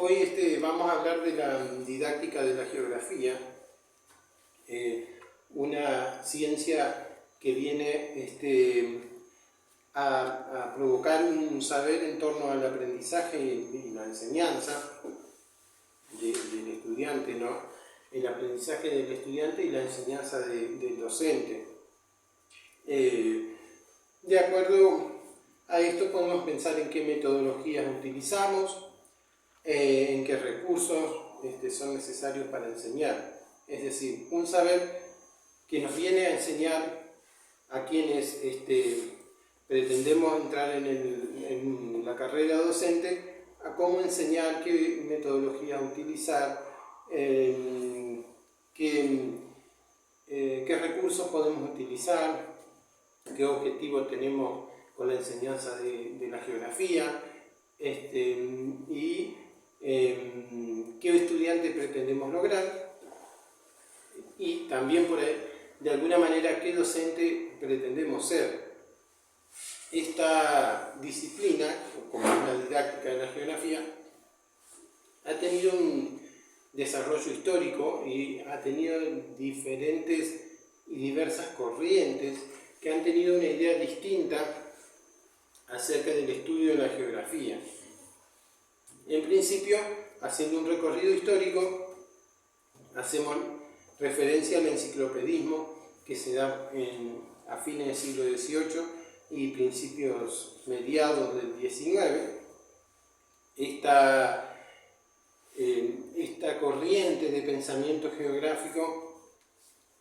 Hoy vamos a hablar de la didáctica de la geografía, una ciencia que viene a provocar un saber en torno al aprendizaje y la enseñanza del estudiante, ¿no? El aprendizaje del estudiante y la enseñanza del docente. De acuerdo a esto podemos pensar en qué metodologías utilizamos, en qué recursos son necesarios para enseñar. Es decir, un saber que nos viene a enseñar a quienes pretendemos entrar en la carrera docente, a cómo enseñar, qué metodología utilizar, qué recursos podemos utilizar, qué objetivo tenemos con la enseñanza de la geografía, y qué estudiante pretendemos lograr, y también de alguna manera qué docente pretendemos ser. Esta disciplina, como la didáctica de la geografía, ha tenido un desarrollo histórico y ha tenido diferentes y diversas corrientes que han tenido una idea distinta acerca del estudio de la geografía. En principio, haciendo un recorrido histórico, hacemos referencia al enciclopedismo que se da a fines del siglo XVIII y principios mediados del XIX. Esta corriente de pensamiento geográfico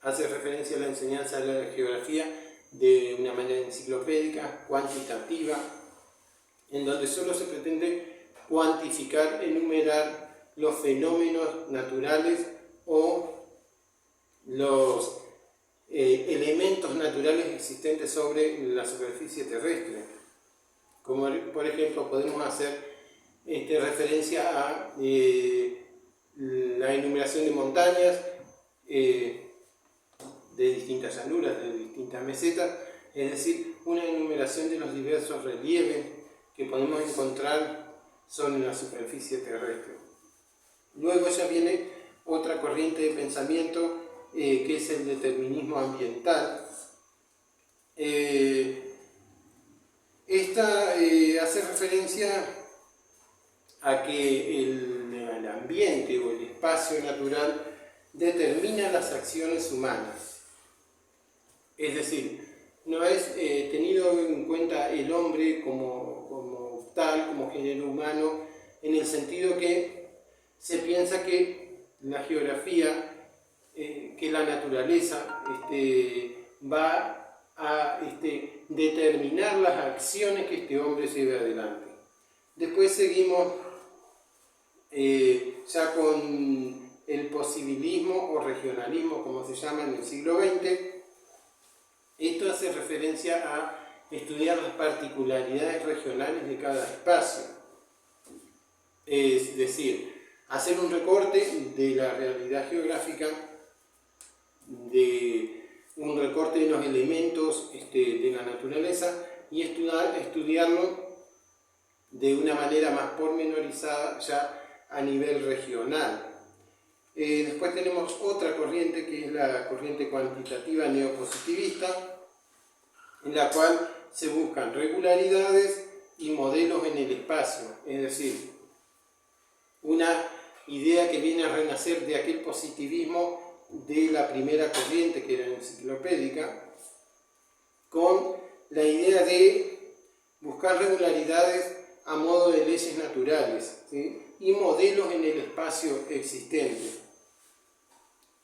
hace referencia a la enseñanza de la geografía de una manera enciclopédica, cuantitativa, en donde solo se pretende cuantificar, enumerar los fenómenos naturales o los elementos naturales existentes sobre la superficie terrestre. Como por ejemplo podemos hacer referencia a la enumeración de montañas, de distintas llanuras, de distintas mesetas, es decir, una enumeración de los diversos relieves que podemos encontrar sobre la superficie terrestre. Luego ya viene otra corriente de pensamiento que es el determinismo ambiental. Esta hace referencia a que el ambiente o el espacio natural determina las acciones humanas. Es decir, no es tenido en cuenta el hombre como tal, como género humano, en el sentido que se piensa que la geografía, que la naturaleza va a determinar las acciones que este hombre lleve adelante. Después seguimos ya con el posibilismo o regionalismo, como se llama en el siglo XX. Esto hace referencia a estudiar las particularidades regionales de cada espacio. Es decir, hacer un recorte de la realidad geográfica, de un recorte de los elementos de la naturaleza y estudiarlo de una manera más pormenorizada ya a nivel regional. Después tenemos otra corriente que es la corriente cuantitativa neopositivista, en la cual se buscan regularidades y modelos en el espacio, es decir, una idea que viene a renacer de aquel positivismo de la primera corriente que era enciclopédica, con la idea de buscar regularidades a modo de leyes naturales, ¿sí? Y modelos en el espacio existente.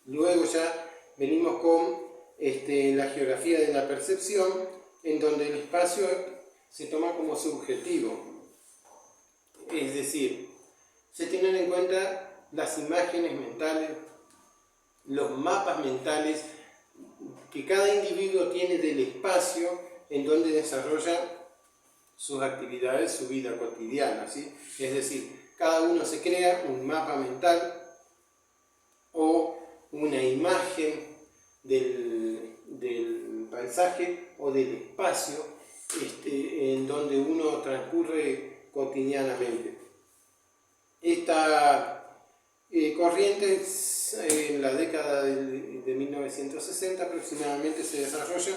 Luego ya venimos con la geografía de la percepción, en donde el espacio se toma como subjetivo. Es decir, se tienen en cuenta las imágenes mentales, los mapas mentales que cada individuo tiene del espacio en donde desarrolla sus actividades, su vida cotidiana, ¿sí? Es decir, cada uno se crea un mapa mental o una imagen del paisaje o del espacio en donde uno transcurre cotidianamente. Esta esta corriente en la década de 1960 aproximadamente se desarrolla,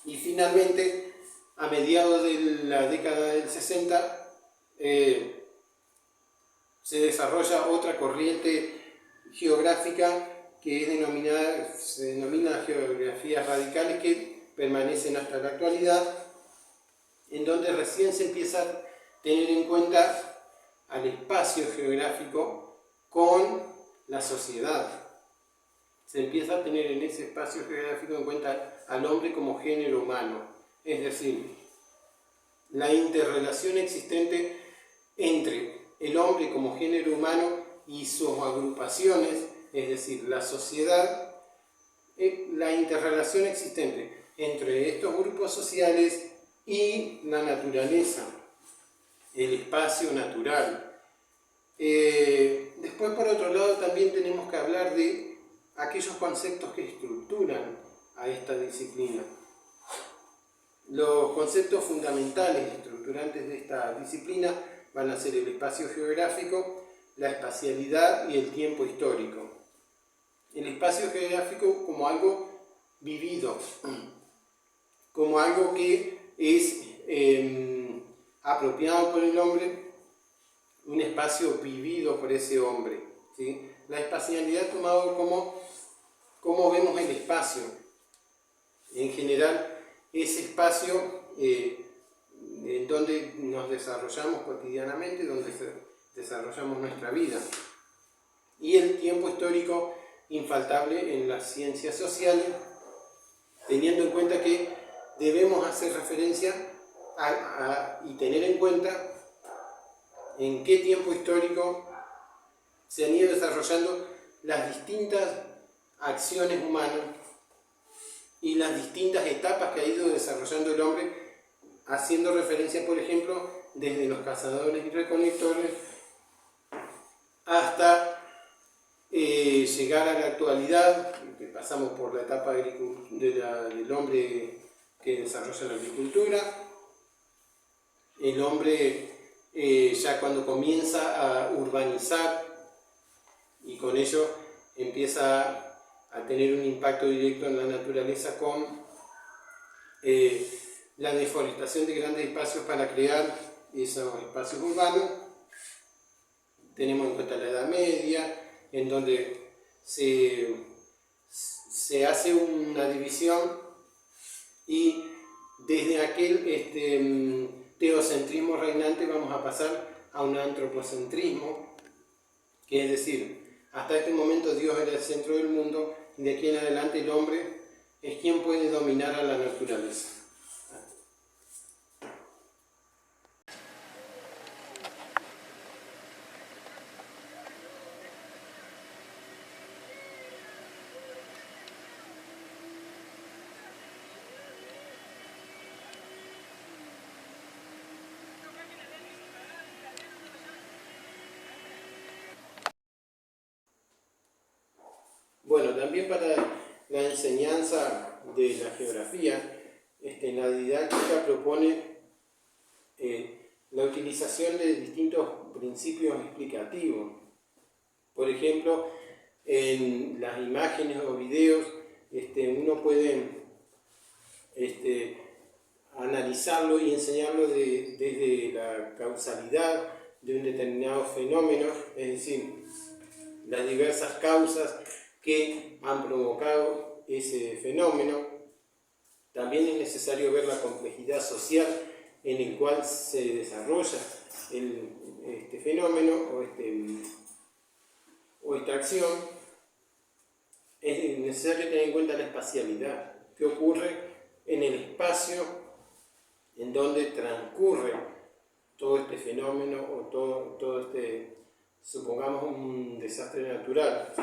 y finalmente a mediados de la década del 60 se desarrolla otra corriente geográfica que se denomina geografías radicales, que permanecen hasta la actualidad, en donde recién se empieza a tener en cuenta al espacio geográfico con la sociedad. Se empieza a tener en ese espacio geográfico en cuenta al hombre como género humano, es decir, la interrelación existente entre el hombre como género humano y sus agrupaciones, es decir, la sociedad, la interrelación existente entre estos grupos sociales y la naturaleza, el espacio natural. Después, por otro lado, también tenemos que hablar de aquellos conceptos que estructuran a esta disciplina. Los conceptos fundamentales y estructurantes de esta disciplina van a ser el espacio geográfico, la espacialidad y el tiempo histórico. El espacio geográfico como algo vivido, como algo que es apropiado por el hombre, un espacio vivido por ese hombre, ¿sí? La espacialidad tomado como vemos el espacio. En general, ese espacio en donde nos desarrollamos cotidianamente, donde desarrollamos nuestra vida. Y el tiempo histórico infaltable en las ciencias sociales, teniendo en cuenta que debemos hacer referencia y tener en cuenta en qué tiempo histórico se han ido desarrollando las distintas acciones humanas y las distintas etapas que ha ido desarrollando el hombre, haciendo referencia, por ejemplo, desde los cazadores y recolectores hasta llegar a la actualidad, que pasamos por la etapa del hombre que desarrolla la agricultura, el hombre ya cuando comienza a urbanizar y con ello empieza a tener un impacto directo en la naturaleza con la deforestación de grandes espacios para crear esos espacios urbanos. Tenemos en cuenta la Edad Media, en donde se hace una división y desde aquel teocentrismo reinante vamos a pasar a un antropocentrismo, que es decir, hasta este momento Dios era el centro del mundo y de aquí en adelante el hombre es quien puede dominar a la naturaleza. Bueno, también para la enseñanza de la geografía, la didáctica propone la utilización de distintos principios explicativos. Por ejemplo, en las imágenes o videos uno puede analizarlo y enseñarlo desde la causalidad de un determinado fenómeno, es decir, las diversas causas que han provocado ese fenómeno. También es necesario ver la complejidad social en el cual se desarrolla este fenómeno o esta acción. Es necesario tener en cuenta la espacialidad, que ocurre en el espacio en donde transcurre todo este fenómeno o todo supongamos un desastre natural, ¿sí?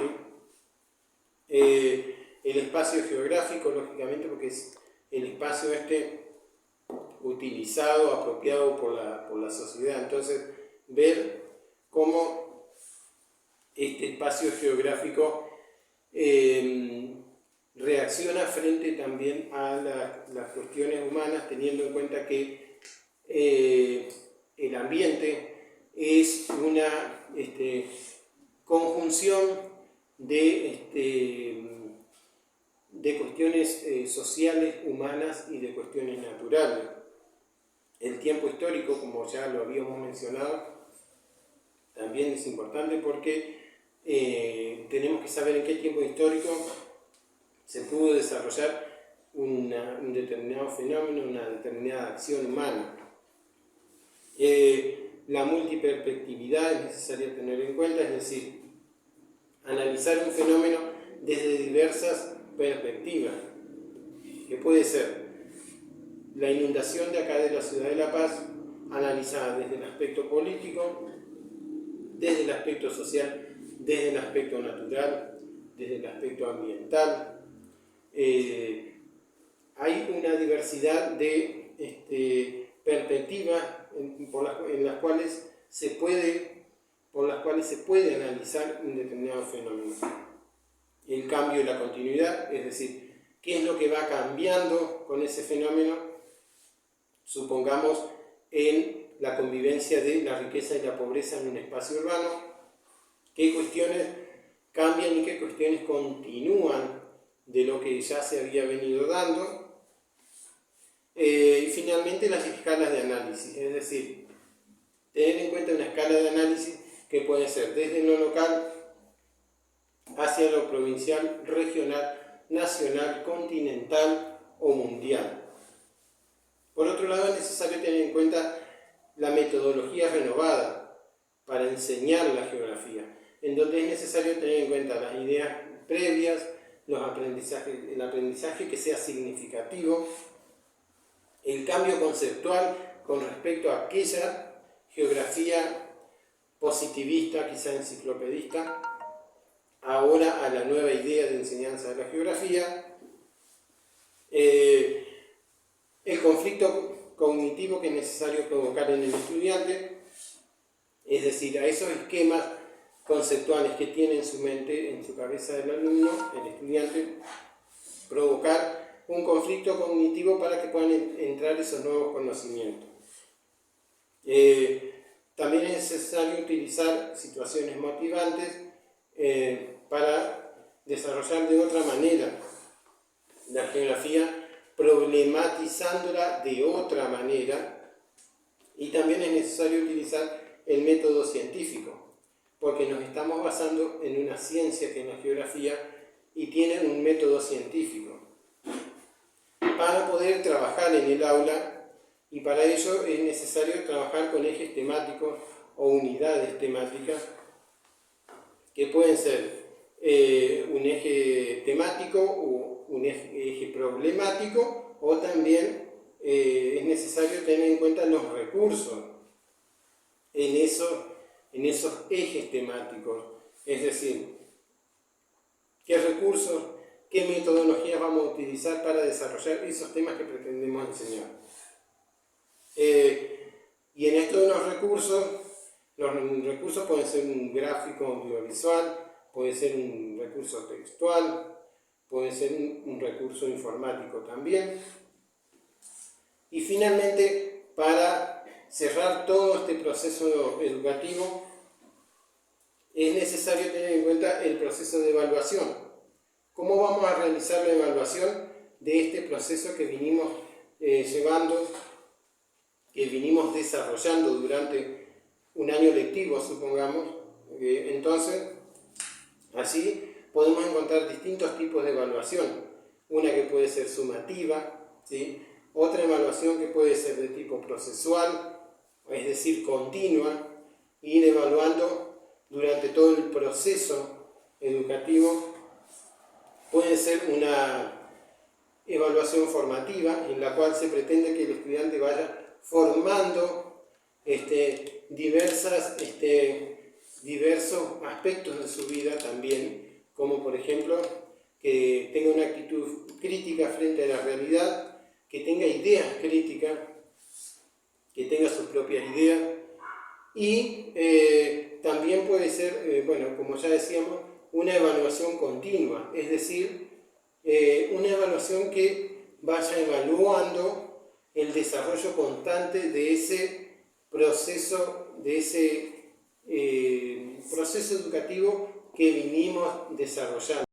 El espacio geográfico, lógicamente, porque es el espacio utilizado, apropiado por la sociedad. Entonces, ver cómo este espacio geográfico reacciona frente también a las cuestiones humanas, teniendo en cuenta que el ambiente es una conjunción de cuestiones sociales, humanas y de cuestiones naturales. El tiempo histórico, como ya lo habíamos mencionado, también es importante porque tenemos que saber en qué tiempo histórico se pudo desarrollar un determinado fenómeno, una determinada acción humana. La multiperspectividad es necesaria tener en cuenta, es decir, analizar un fenómeno desde diversas perspectivas, que puede ser la inundación de acá de la ciudad de La Paz, analizada desde el aspecto político, desde el aspecto social, desde el aspecto natural, desde el aspecto ambiental. Hay una diversidad de perspectivas en las cuales se puede analizar un determinado fenómeno. El cambio y la continuidad, es decir, qué es lo que va cambiando con ese fenómeno, supongamos en la convivencia de la riqueza y la pobreza en un espacio urbano, qué cuestiones cambian y qué cuestiones continúan de lo que ya se había venido dando. Y finalmente las escalas de análisis, es decir, tener en cuenta una escala de análisis que puede ser desde lo local hacia lo provincial, regional, nacional, continental o mundial. Por otro lado, es necesario tener en cuenta la metodología renovada para enseñar la geografía, en donde es necesario tener en cuenta las ideas previas, el aprendizaje que sea significativo, el cambio conceptual con respecto a aquella geografía positivista, quizá enciclopedista, ahora a la nueva idea de enseñanza de la geografía, el conflicto cognitivo que es necesario provocar en el estudiante, es decir, a esos esquemas conceptuales que tiene en su mente, en su cabeza del alumno, el estudiante, provocar un conflicto cognitivo para que puedan entrar esos nuevos conocimientos. También es necesario utilizar situaciones motivantes para desarrollar de otra manera la geografía, problematizándola de otra manera, y también es necesario utilizar el método científico, porque nos estamos basando en una ciencia que es la geografía y tiene un método científico para poder trabajar en el aula, y para ello es necesario trabajar con ejes temáticos o unidades temáticas que pueden ser un eje temático o un eje problemático, o también es necesario tener en cuenta los recursos en esos ejes temáticos, es decir, qué recursos, qué metodologías vamos a utilizar para desarrollar esos temas que pretendemos enseñar. Y en esto de los recursos pueden ser un gráfico audiovisual, puede ser un recurso textual, puede ser un recurso informático también. Y finalmente, para cerrar todo este proceso educativo, es necesario tener en cuenta el proceso de evaluación. ¿Cómo vamos a realizar la evaluación de este proceso que vinimos que vinimos desarrollando durante un año lectivo, supongamos? Entonces, así podemos encontrar distintos tipos de evaluación. Una que puede ser sumativa, ¿sí? Otra evaluación que puede ser de tipo procesual, es decir, continua, ir evaluando durante todo el proceso educativo. Puede ser una evaluación formativa, en la cual se pretende que el estudiante vaya formando diversos aspectos de su vida también, como por ejemplo que tenga una actitud crítica frente a la realidad, que tenga ideas críticas, que tenga sus propias ideas, y también puede ser, como ya decíamos, una evaluación continua, es decir, una evaluación que vaya evaluando el desarrollo constante de ese proceso, de ese proceso educativo que vinimos desarrollando.